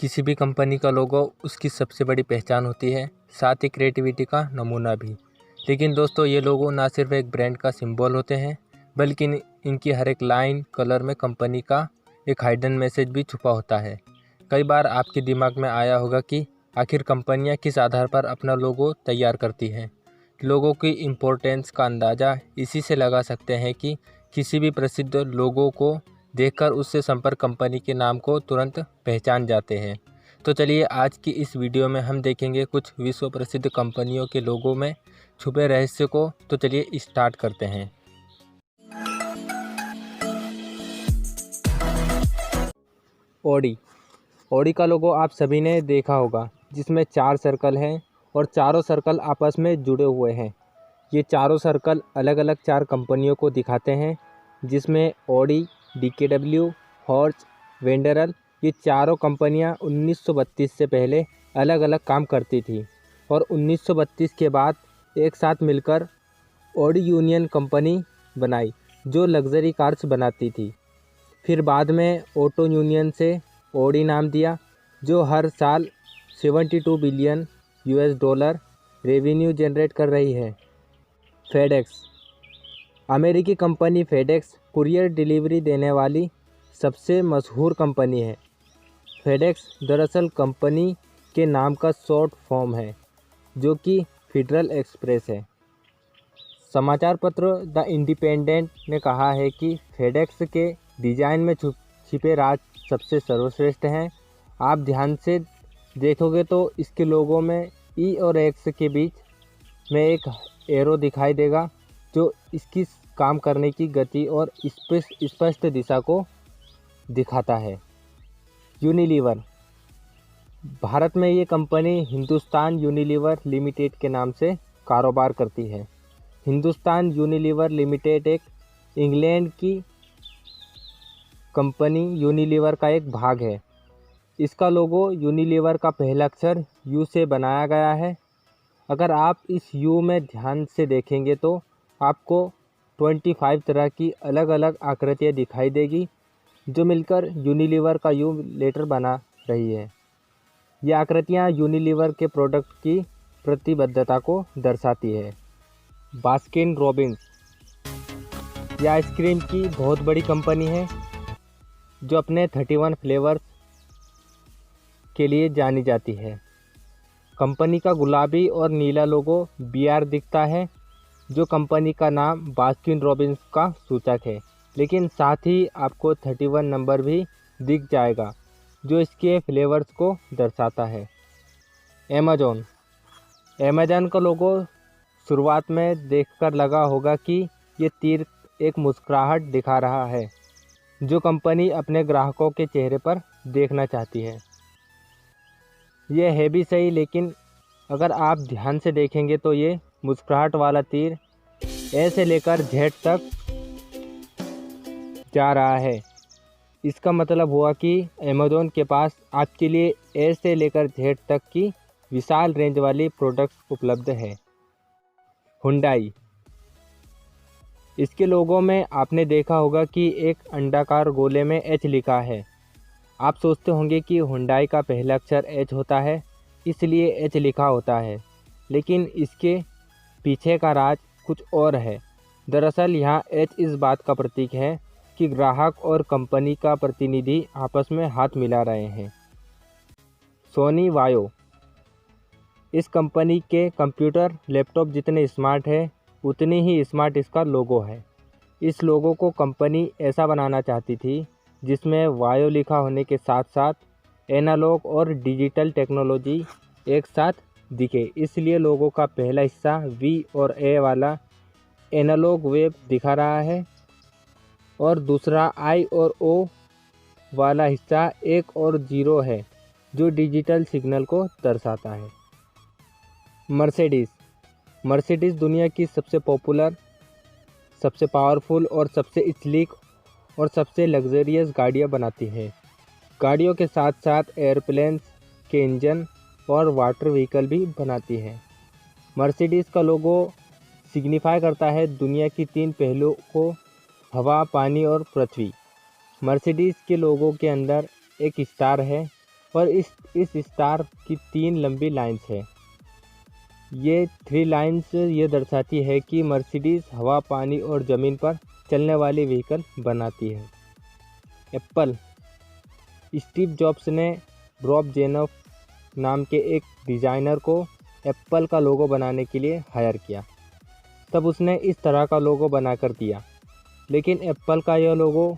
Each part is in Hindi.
किसी भी कंपनी का लोगो उसकी सबसे बड़ी पहचान होती है, साथ ही क्रिएटिविटी का नमूना भी। लेकिन दोस्तों, ये लोगो ना सिर्फ एक ब्रांड का सिंबल होते हैं, बल्कि इनकी हर एक लाइन कलर में कंपनी का एक हाइडन मैसेज भी छुपा होता है। कई बार आपके दिमाग में आया होगा कि आखिर कंपनियां किस आधार पर अपना लोगो तैयार करती हैं। लोगों की इम्पोर्टेंस का अंदाज़ा इसी से लगा सकते हैं कि किसी भी प्रसिद्ध लोगो को देखकर उससे संपर्क कंपनी के नाम को तुरंत पहचान जाते हैं। तो चलिए, आज की इस वीडियो में हम देखेंगे कुछ विश्व प्रसिद्ध कंपनियों के लोगों में छुपे रहस्य को। तो चलिए स्टार्ट करते हैं। ऑडी का लोगो आप सभी ने देखा होगा, जिसमें 4 सर्कल हैं और चारों सर्कल आपस में जुड़े हुए हैं। ये चारों सर्कल अलग अलग 4 कंपनियों को दिखाते हैं, जिसमें ऑडी, DKW, हॉर्च, वेंडरल, ये चारों कंपनियां 1932 से पहले अलग अलग काम करती थी और 1932 के बाद एक साथ मिलकर ऑडी यूनियन कंपनी बनाई, जो लग्जरी कार्स बनाती थी। फिर बाद में ऑटो यूनियन से ऑडी नाम दिया, जो हर साल 72 बिलियन $US रेवेन्यू जनरेट कर रही है। फेडेक्स, अमेरिकी कंपनी फेडेक्स कुरियर डिलीवरी देने वाली सबसे मशहूर कंपनी है। फेडेक्स दरअसल कंपनी के नाम का शॉर्ट फॉर्म है, जो कि फेडरल एक्सप्रेस है। समाचार पत्र द इंडिपेंडेंट ने कहा है कि फेडेक्स के डिज़ाइन में छिपे राज सबसे सर्वश्रेष्ठ हैं। आप ध्यान से देखोगे तो इसके लोगों में ई और एक्स के बीच में एक एरो दिखाई देगा, जो इसकी काम करने की गति और स्पष्ट दिशा को दिखाता है। यूनिलीवर, भारत में ये कंपनी हिंदुस्तान यूनिलीवर लिमिटेड के नाम से कारोबार करती है। हिंदुस्तान यूनिलीवर लिमिटेड एक इंग्लैंड की कंपनी यूनिलीवर का एक भाग है। इसका लोगो यूनिलीवर का पहला अक्षर यू से बनाया गया है। अगर आप इस यू में ध्यान से देखेंगे तो आपको 25 तरह की अलग अलग आकृतियाँ दिखाई देगी, जो मिलकर यूनिलीवर का यू लेटर बना रही है। ये आकृतियाँ यूनिलीवर के प्रोडक्ट की प्रतिबद्धता को दर्शाती है। बास्किन रॉबिन्स, यह आइसक्रीम की बहुत बड़ी कंपनी है, जो अपने 31 फ्लेवर्स के लिए जानी जाती है। कंपनी का गुलाबी और नीला लोगो BR दिखता है, जो कंपनी का नाम बास्किन रॉबिन्स का सूचक है। लेकिन साथ ही आपको 31 नंबर भी दिख जाएगा, जो इसके फ्लेवर्स को दर्शाता है। अमेज़न का लोगो शुरुआत में देखकर लगा होगा कि ये तीर एक मुस्कुराहट दिखा रहा है, जो कंपनी अपने ग्राहकों के चेहरे पर देखना चाहती है। यह है भी सही, लेकिन अगर आप ध्यान से देखेंगे तो ये मुस्कुराहट वाला तीर ए से लेकर Z तक जा रहा है। इसका मतलब हुआ कि अमेज़न के पास आपके लिए ए से लेकर Z तक की विशाल रेंज वाली प्रोडक्ट्स उपलब्ध है। हुंडई, इसके लोगों में आपने देखा होगा कि एक अंडाकार गोले में H लिखा है। आप सोचते होंगे कि हुंडई का पहला अक्षर H होता है, इसलिए H लिखा होता है, लेकिन इसके पीछे का राज कुछ और है। दरअसल यहाँ H इस बात का प्रतीक है कि ग्राहक और कंपनी का प्रतिनिधि आपस में हाथ मिला रहे हैं। सोनी वायो, इस कंपनी के कंप्यूटर लैपटॉप जितने स्मार्ट है, उतनी ही स्मार्ट इसका लोगो है। इस लोगो को कंपनी ऐसा बनाना चाहती थी जिसमें वायो लिखा होने के साथ साथ एनालॉग और डिजिटल टेक्नोलॉजी एक साथ दिखे। इसलिए लोगो का पहला हिस्सा V और A वाला एनालॉग वेव दिखा रहा है और दूसरा I और O वाला हिस्सा 1 और 0 है, जो डिजिटल सिग्नल को दर्शाता है। मर्सिडीज़ दुनिया की सबसे पॉपुलर, सबसे पावरफुल और सबसे स्लीक और सबसे लग्जरियस गाड़ियाँ बनाती है। गाड़ियों के साथ साथ एयरप्लेन्स के इंजन और वाटर व्हीकल भी बनाती है। मर्सिडीज़ का लोगो सिग्निफाई करता है दुनिया की 3 पहलुओं को, हवा, पानी और पृथ्वी। मर्सिडीज़ के लोगो के अंदर एक स्टार है, और इस स्टार की 3 लंबी लाइंस है। ये 3 लाइंस ये दर्शाती है कि मर्सिडीज हवा, पानी और ज़मीन पर चलने वाली व्हीकल बनाती है। एप्पल, स्टीव जॉब्स ने रॉब जेनफ नाम के एक डिज़ाइनर को एप्पल का लोगो बनाने के लिए हायर किया। तब उसने इस तरह का लोगो बनाकर दिया, लेकिन एप्पल का यह लोगो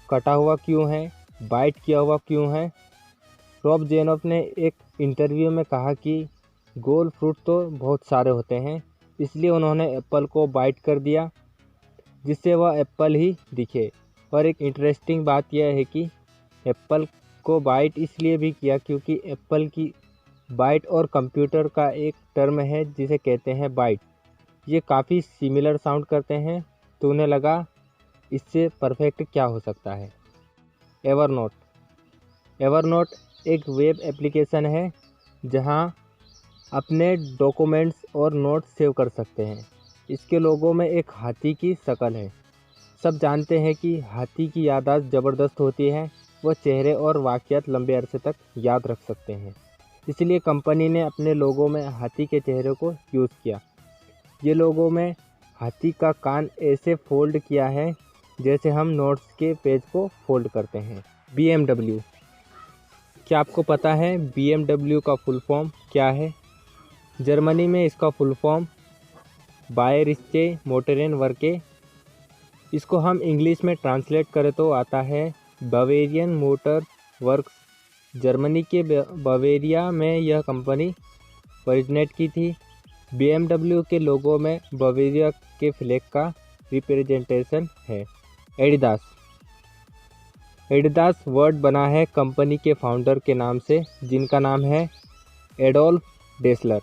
कटा हुआ क्यों है, बाइट किया हुआ क्यों है? रॉब जेनफ ने एक इंटरव्यू में कहा कि गोल फ्रूट तो बहुत सारे होते हैं, इसलिए उन्होंने एप्पल को बाइट कर दिया जिससे वह एप्पल ही दिखे। और एक इंटरेस्टिंग बात यह है कि एप्पल को बाइट इसलिए भी किया क्योंकि एप्पल की बाइट और कंप्यूटर का एक टर्म है जिसे कहते हैं बाइट। ये काफ़ी सिमिलर साउंड करते हैं, तो उन्हें लगा इससे परफेक्ट क्या हो सकता है। एवरनोट, एवरनोट एक वेब एप्लीकेशन है जहां अपने डॉक्यूमेंट्स और नोट्स सेव कर सकते हैं। इसके लोगो में एक हाथी की शक्ल है। सब जानते हैं कि हाथी की याददाश्त ज़बरदस्त होती है, वह चेहरे और वाक़यात लंबे अरसे तक याद रख सकते हैं। इसलिए कंपनी ने अपने लोगो में हाथी के चेहरे को यूज़ किया। ये लोगो में हाथी का कान ऐसे फोल्ड किया है जैसे हम नोट्स के पेज को फोल्ड करते हैं। BMW, क्या आपको पता है BMW का फुल फॉर्म क्या है? जर्मनी में इसका फुल फॉर्म बायरिश्चे मोटरेन वर्के। इसको हम इंग्लिश में ट्रांसलेट करें तो आता है बवेरियन मोटर वर्क्स। जर्मनी के बवेरिया में यह कंपनी ओरिजिनेट की थी। BMW के लोगो में बवेरिया के फ्लैग का रिप्रेजेंटेशन है। एडिडास, एडिडास वर्ड बना है कंपनी के फाउंडर के नाम से, जिनका नाम है एडोल्फ डेसलर।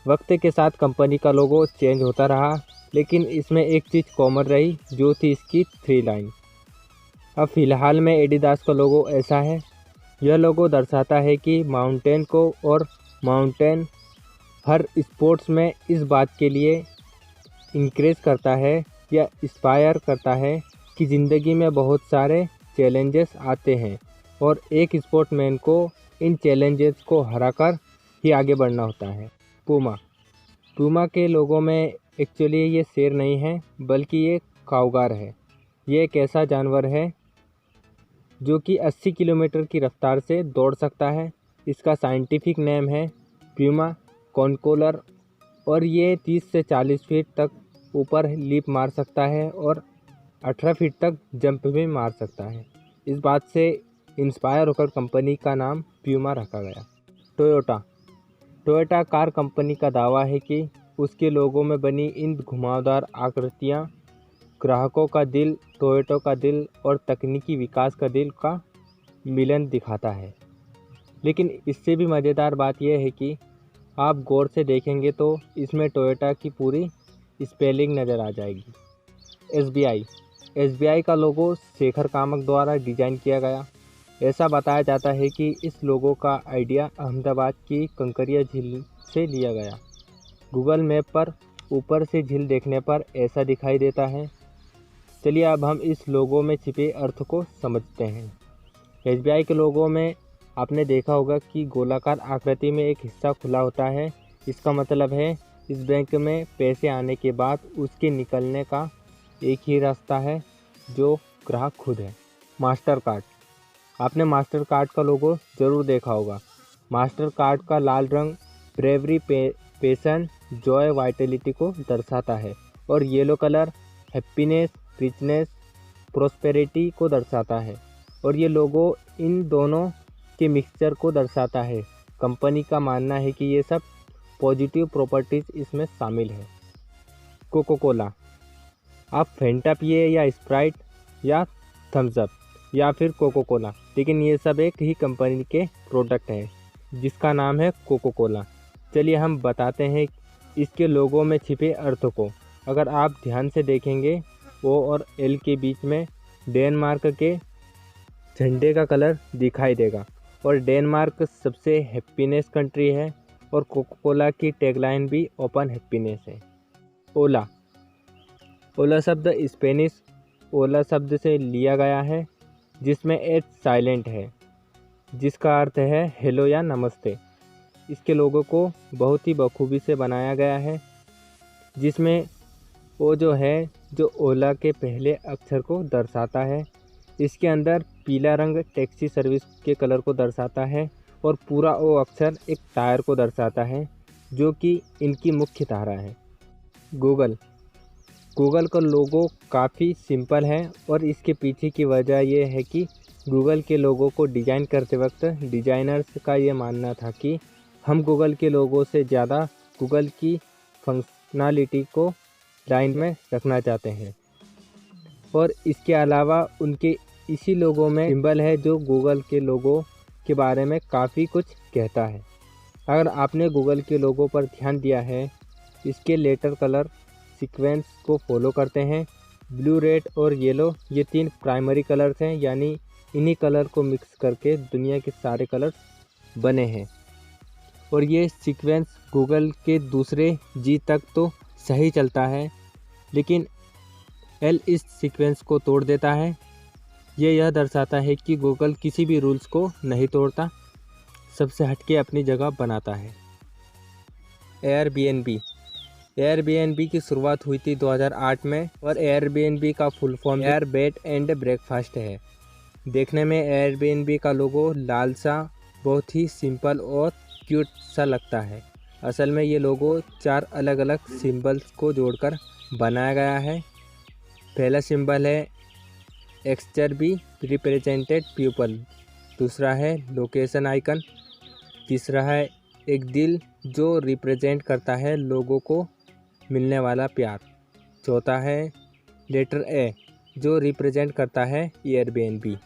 वक्त के साथ कंपनी का लोगो चेंज होता रहा, लेकिन इसमें एक चीज़ कॉमन रही जो थी इसकी 3 लाइन। अब फ़िलहाल में एडिडास का लोगो ऐसा है। यह लोगो दर्शाता है कि माउंटेन को और माउंटेन हर स्पोर्ट्स में इस बात के लिए इंकरेज करता है या इंस्पायर करता है कि ज़िंदगी में बहुत सारे चैलेंजेस आते हैं और एक स्पोर्ट्समैन को इन चैलेंजेस को हराकर ही आगे बढ़ना होता है। पूमा, पूमा के लोगों में एक्चुअली ये शेर नहीं है बल्कि ये काउगार है। ये एक ऐसा जानवर है जो कि 80 किलोमीटर की रफ्तार से दौड़ सकता है। इसका साइंटिफिक नेम है प्यूमा कॉनकोलर और ये 30 से 40 फीट तक ऊपर लीप मार सकता है और 18 फीट तक जंप भी मार सकता है। इस बात से इंस्पायर होकर कंपनी का नाम प्यूमा रखा गया। टोयोटा, टोयोटा कार कंपनी का दावा है कि उसके लोगों में बनी इन घुमावदार आकृतियाँ ग्राहकों का दिल, टोयोटा का दिल और तकनीकी विकास का दिल का मिलन दिखाता है। लेकिन इससे भी मज़ेदार बात यह है कि आप गौर से देखेंगे तो इसमें टोयोटा की पूरी स्पेलिंग नज़र आ जाएगी। SBI का लोगो शेखर कामत द्वारा डिज़ाइन किया गया। ऐसा बताया जाता है कि इस लोगो का आइडिया अहमदाबाद की कंकरिया झील से लिया गया। गूगल मैप पर ऊपर से झील देखने पर ऐसा दिखाई देता है। चलिए अब हम इस लोगो में छिपे अर्थ को समझते हैं। SBI के लोगो में आपने देखा होगा कि गोलाकार आकृति में एक हिस्सा खुला होता है। इसका मतलब है इस बैंक में पैसे आने के बाद उसके निकलने का एक ही रास्ता है जो ग्राहक खुद है। मास्टर कार्ड, आपने मास्टर कार्ड का लोगो ज़रूर देखा होगा। मास्टर कार्ड का लाल रंग ब्रेवरी, पैशन, जॉय, वाइटलिटी को दर्शाता है और yellow colour happiness, richness, prosperity को दर्शाता है और ये लोगो इन दोनों के मिक्सचर को दर्शाता है। कंपनी का मानना है कि ये सब पॉजिटिव प्रॉपर्टीज़ इसमें शामिल है। कोको कोला, आप फेंटा पिए या स्प्राइट या थम्स अप या फिर कोको कोला, लेकिन ये सब एक ही कंपनी के प्रोडक्ट हैं जिसका नाम है कोको कोला। चलिए हम बताते हैं इसके लोगों में छिपे अर्थ को। अगर आप ध्यान से देखेंगे O और L के बीच में डेनमार्क के झंडे का कलर दिखाई देगा और डेनमार्क सबसे हैप्पीनेस कंट्री है और कोको कोला की टैगलाइन भी ओपन हैप्पीनेस है। ओला, ओला शब्द स्पेनिश ओला शब्द से लिया गया है जिसमें एच साइलेंट है। जिसका अर्थ है हेलो या नमस्ते। इसके लोगों को बहुत ही बखूबी से बनाया गया है, जिसमें ओ जो ओला के पहले अक्षर को दर्शाता है। इसके अंदर पीला रंग टैक्सी सर्विस के कलर को दर्शाता है और पूरा ओ अक्षर एक टायर को दर्शाता है, जो कि इनकी मुख्य धारा है। गूगल का लोगो काफ़ी सिंपल है और इसके पीछे की वजह ये है कि गूगल के लोगों को डिज़ाइन करते वक्त डिज़ाइनर्स का ये मानना था कि हम गूगल के लोगों से ज़्यादा गूगल की फंक्शनलिटी को लाइन में रखना चाहते हैं। और इसके अलावा उनके इसी लोगों में सिंबल है जो गूगल के लोगों के बारे में काफ़ी कुछ कहता है। अगर आपने गूगल के लोगों पर ध्यान दिया है, इसके लेटर कलर सीक्वेंस को फॉलो करते हैं। ब्लू, रेड और येलो ये 3 प्राइमरी कलर्स हैं, यानी इन्हीं कलर को मिक्स करके दुनिया के सारे कलर्स बने हैं। और ये सीक्वेंस गूगल के दूसरे जी तक तो सही चलता है, लेकिन एल इस सीक्वेंस को तोड़ देता है। यह दर्शाता है कि गूगल किसी भी रूल्स को नहीं तोड़ता, सबसे हटके अपनी जगह बनाता है। एयरबीएनबी की शुरुआत हुई थी 2008 में और एयरबीएनबी का full form air bed and breakfast है। देखने में एयरबीएनबी का लोगो लाल सा बहुत ही सिंपल और क्यूट सा लगता है। असल में ये लोगो 4 अलग अलग सिंबल्स को जोड़कर बनाया गया है। पहला सिंबल है एक्सचरबी रिप्रेजेंटेड पीपल, दूसरा है लोकेशन आइकन, तीसरा है एक दिल जो रिप्रेजेंट करता है लोगों को मिलने वाला प्यार, चौथा है लेटर ए जो रिप्रेजेंट करता है एयरबीएनबी।